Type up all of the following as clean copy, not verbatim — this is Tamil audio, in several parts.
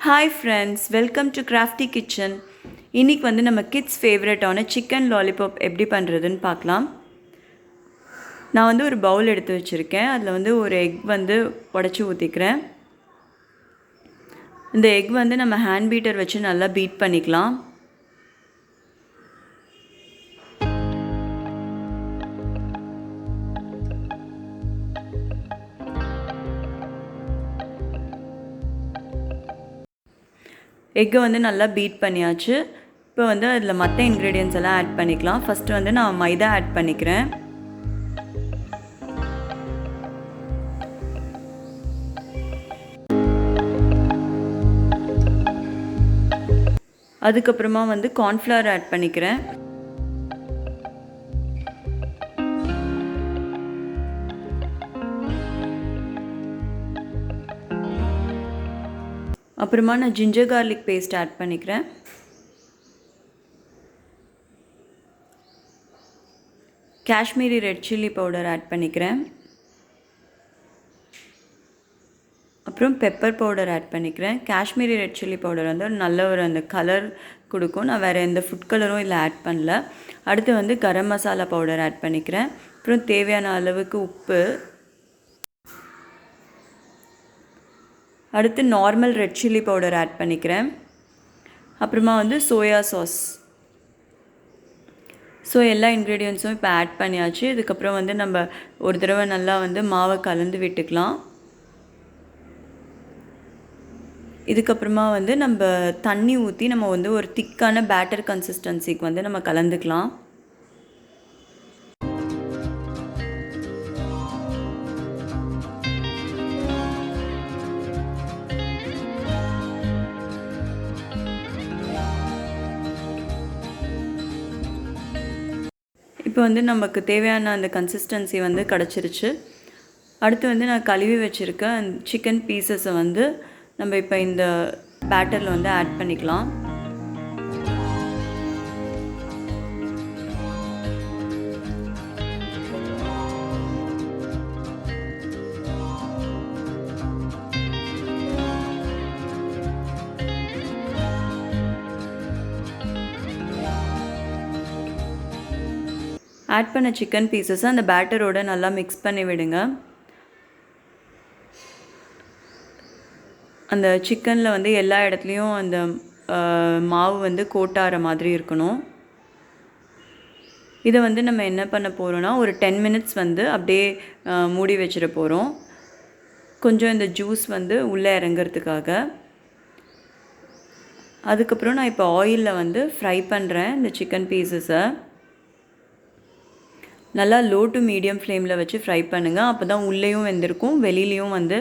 Hi friends, welcome to Crafty Kitchen. இன்னைக்கு வந்து நம்ம கிட்ஸ் ஃபேவரட்டான சிக்கன் லாலிபாப் எப்படி பண்ணுறதுன்னு பார்க்கலாம். நான் வந்து ஒரு பவுல் எடுத்து வச்சுருக்கேன். அதில் வந்து ஒரு எக் வந்து உடச்சி ஊற்றிக்கிறேன். இந்த எக் வந்து நம்ம ஹேண்ட் பீட்டர் வச்சு நல்லா பீட் பண்ணிக்கலாம். எக்கை வந்து நல்லா பீட் பண்ணியாச்சு. இப்போ வந்து அதில் மற்ற இன்க்ரீடியன்ஸ் எல்லாம் ஆட் பண்ணிக்கலாம். ஃபஸ்ட்டு வந்து நான் மைதா ஆட் பண்ணிக்கிறேன். அதுக்கப்புறமா வந்து கார்ன்ஃப்ளவர் ஆட் பண்ணிக்கிறேன். அப்புறமா நான் ஜிஞ்சர் கார்லிக் பேஸ்ட் ஆட் பண்ணிக்கிறேன். Kashmiri red chilli powder add பண்ணிக்கிறேன். அப்புறம் பெப்பர் பவுடர் ஆட் பண்ணிக்கிறேன். காஷ்மீரி ரெட் சில்லி பவுடர் வந்து நல்ல ஒரு அந்த கலர் கொடுக்கும். நான் வேறு எந்த ஃபுட் கலரும் இதில் ஆட் பண்ணல. அடுத்து வந்து கரம் மசாலா பவுடர் ஆட் பண்ணிக்கிறேன். அப்புறம் தேவையான அளவுக்கு உப்பு. அடுத்து normal red chilli powder add பண்ணிக்கிறேன். அப்புறமா வந்து சோயா சாஸ். ஸோ எல்லா இன்க்ரீடியன்ஸும் இப்போ ஆட் பண்ணியாச்சு. இதுக்கப்புறம் வந்து நம்ம ஒரு தடவை நல்லா வந்து மாவை கலந்து விட்டுக்கலாம். இதுக்கப்புறமா வந்து நம்ம தண்ணி ஊற்றி நம்ம வந்து ஒரு திக்கான பேட்டர் கன்சிஸ்டன்சிக்கு வந்து நம்ம கலந்துக்கலாம். இப்போ வந்து நமக்கு தேவையான அந்த கன்சிஸ்டன்சி வந்து கிடச்சிருச்சு. அடுத்து வந்து நான் கழுவி வச்சுருக்க அந்த சிக்கன் பீசஸை வந்து நம்ம இப்போ இந்த பேட்டரில் வந்து ஆட் பண்ணிக்கலாம். ஆட் பண்ண சிக்கன் பீசஸை அந்த பேட்டரோடு நல்லா மிக்ஸ் பண்ணி விடுங்க. அந்த சிக்கனில் வந்து எல்லா இடத்துலையும் அந்த மாவு வந்து கோட்டாகிற மாதிரி இருக்கணும். இதை வந்து நம்ம என்ன பண்ண போகிறோன்னா ஒரு 10 மினிட்ஸ் வந்து அப்படியே மூடி வச்சிட போகிறோம். கொஞ்சம் இந்த ஜூஸ் வந்து உள்ளே இறங்கிறதுக்காக. அதுக்கப்புறம் நான் இப்போ ஆயிலில் வந்து ஃப்ரை பண்ணுறேன் இந்த சிக்கன் பீசஸை. நல்லா லோ டு மீடியம் ஃப்ளேமில் வச்சு ஃப்ரை பண்ணுங்கள். அப்போ தான் உள்ளேயும் வெந்திருக்கும், வெளியிலையும் வந்து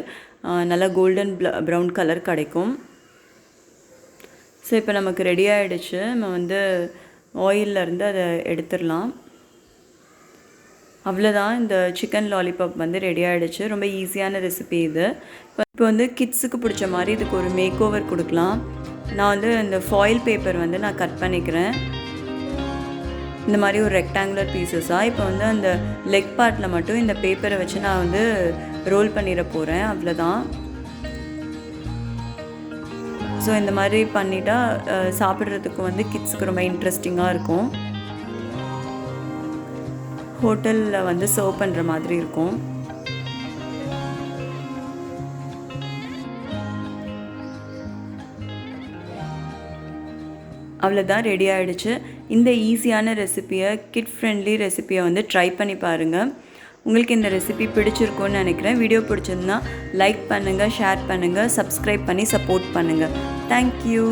நல்லா கோல்டன் ப்ரௌன் கலர் கிடைக்கும். ஸோ இப்போ நமக்கு ரெடி ஆகிடுச்சு. நம்ம வந்து ஆயிலிருந்து அதை எடுத்துடலாம். அவ்வளோதான், இந்த சிக்கன் லாலிபாப் வந்து ரெடி ஆகிடுச்சு. ரொம்ப ஈஸியான ரெசிபி இது. இப்போ வந்து கிட்ஸுக்கு பிடிச்ச மாதிரி இதுக்கு ஒரு மேக் ஓவர் கொடுக்கலாம். நான் வந்து இந்த ஃபாயில் பேப்பர் வந்து நான் கட் பண்ணிக்கிறேன். இந்த மாதிரி ஒரு ரெக்டாங்குலர் பீசஸாக. இப்போ வந்து அந்த லெக் பார்ட்டில் மட்டும் இந்த பேப்பரை வச்சு நான் வந்து ரோல் பண்ணிட போகிறேன். அவ்வளோதான். ஸோ இந்த மாதிரி பண்ணிட்டா சாப்பிட்றதுக்கு வந்து கிட்ஸுக்கு ரொம்ப இன்ட்ரெஸ்டிங்காக இருக்கும். ஹோட்டலில் வந்து சர்வ் பண்ணுற மாதிரி இருக்கும். அவ்வளோதான், ரெடி ஆகிடுச்சு. இந்த ஈஸியான ரெசிப்பியை, கிட் ஃப்ரெண்ட்லி ரெசிப்பியை வந்து ட்ரை பண்ணி பாருங்கள். உங்களுக்கு இந்த ரெசிபி பிடிச்சிருக்குன்னு நினைக்கிறேன். வீடியோ பிடிச்சிருந்தா லைக் பண்ணுங்கள், ஷேர் பண்ணுங்கள், சப்ஸ்கிரைப் பண்ணி சப்போர்ட் பண்ணுங்கள். தேங்க்யூ.